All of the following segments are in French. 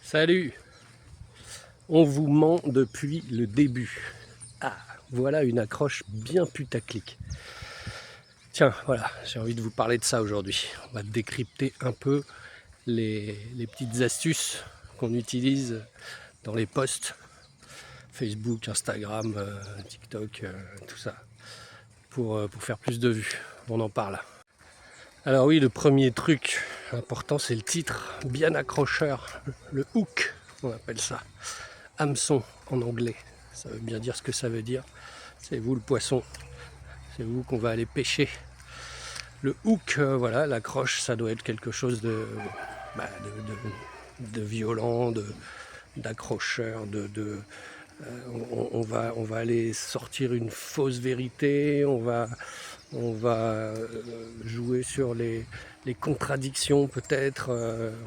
Salut! On vous ment depuis le début. Ah, voilà une accroche bien putaclic. Tiens, voilà, j'ai envie de vous parler de ça aujourd'hui. On va décrypter un peu les petites astuces qu'on utilise dans les posts Facebook, Instagram, TikTok, tout ça, pour faire plus de vues. On en parle. Alors oui, le premier truc important, c'est le titre, bien accrocheur, le hook, on appelle ça. Hameçon en anglais, ça veut bien dire ce que ça veut dire. C'est vous le poisson, c'est vous qu'on va aller pêcher. Le hook, voilà, l'accroche, ça doit être quelque chose de violent, d'accrocheur, on va aller sortir une fausse vérité, on va jouer sur les contradictions peut-être,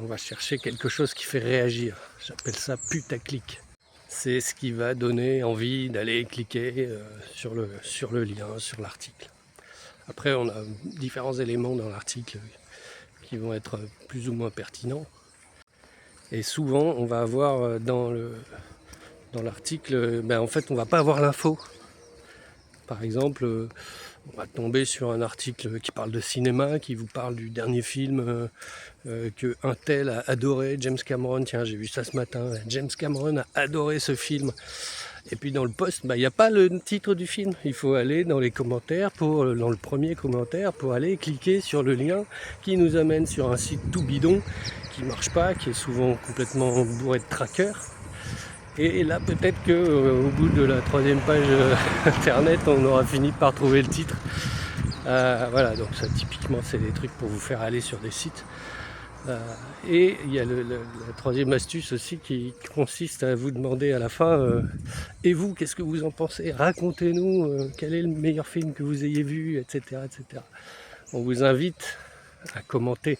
on va chercher quelque chose qui fait réagir. J'appelle ça putaclic. C'est ce qui va donner envie d'aller cliquer sur le lien, sur l'article. Après, on a différents éléments dans l'article qui vont être plus ou moins pertinents. Et souvent, on va avoir dans l'article, en fait, on va pas avoir l'info. Par exemple, on va tomber sur un article qui parle de cinéma, qui vous parle du dernier film que un tel a adoré, James Cameron. Tiens, j'ai vu ça ce matin. James Cameron a adoré ce film. Et puis dans le post, il n'y a pas le titre du film. Il faut aller dans les commentaires, dans le premier commentaire, pour aller cliquer sur le lien qui nous amène sur un site tout bidon, qui marche pas, qui est souvent complètement bourré de trackers. Et là, peut-être qu'au bout de la troisième page internet, on aura fini par trouver le titre. Voilà, donc ça, typiquement, c'est des trucs pour vous faire aller sur des sites. Et il y a la troisième astuce aussi qui consiste à vous demander à la fin et vous, qu'est-ce que vous en pensez? Racontez-nous quel est le meilleur film que vous ayez vu, etc., etc. On vous invite à commenter,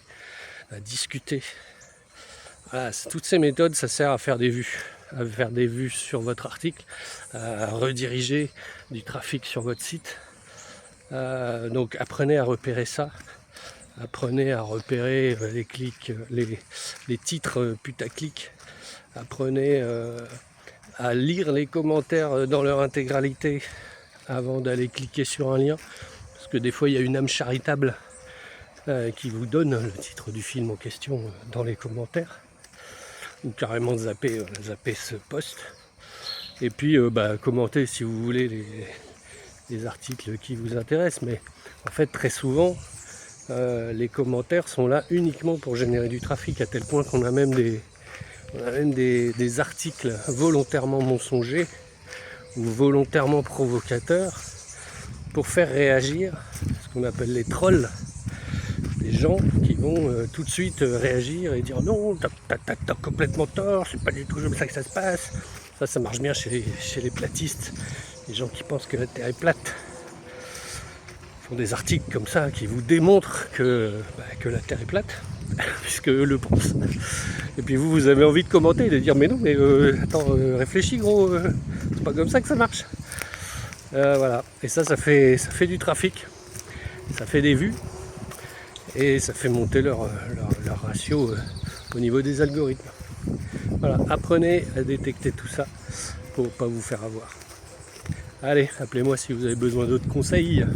à discuter. Voilà, toutes ces méthodes, ça sert à faire des vues sur votre article, à rediriger du trafic sur votre site. Donc apprenez à repérer ça, apprenez à repérer les clics, les titres putaclic, apprenez à lire les commentaires dans leur intégralité avant d'aller cliquer sur un lien, parce que des fois il y a une âme charitable qui vous donne le titre du film en question dans les commentaires, ou carrément zapper ce post. Et puis commentez si vous voulez les articles qui vous intéressent, mais en fait très souvent les commentaires sont là uniquement pour générer du trafic, à tel point qu'on a même des articles volontairement mensongers ou volontairement provocateurs pour faire réagir, ce qu'on appelle les trolls, des gens qui vont tout de suite réagir et dire non, t'as complètement tort, c'est pas du tout comme ça que ça se passe. Ça marche bien chez les platistes, les gens qui pensent que la Terre est plate. Font des articles comme ça qui vous démontrent que la Terre est plate, puisque eux le pensent. Et puis vous avez envie de commenter et de dire mais non, mais attends, réfléchis gros, c'est pas comme ça que ça marche. Voilà, et ça fait du trafic, ça fait des vues, et ça fait monter leur ratio au niveau des algorithmes. Voilà, apprenez à détecter tout ça pour ne pas vous faire avoir. Allez, appelez-moi si vous avez besoin d'autres conseils.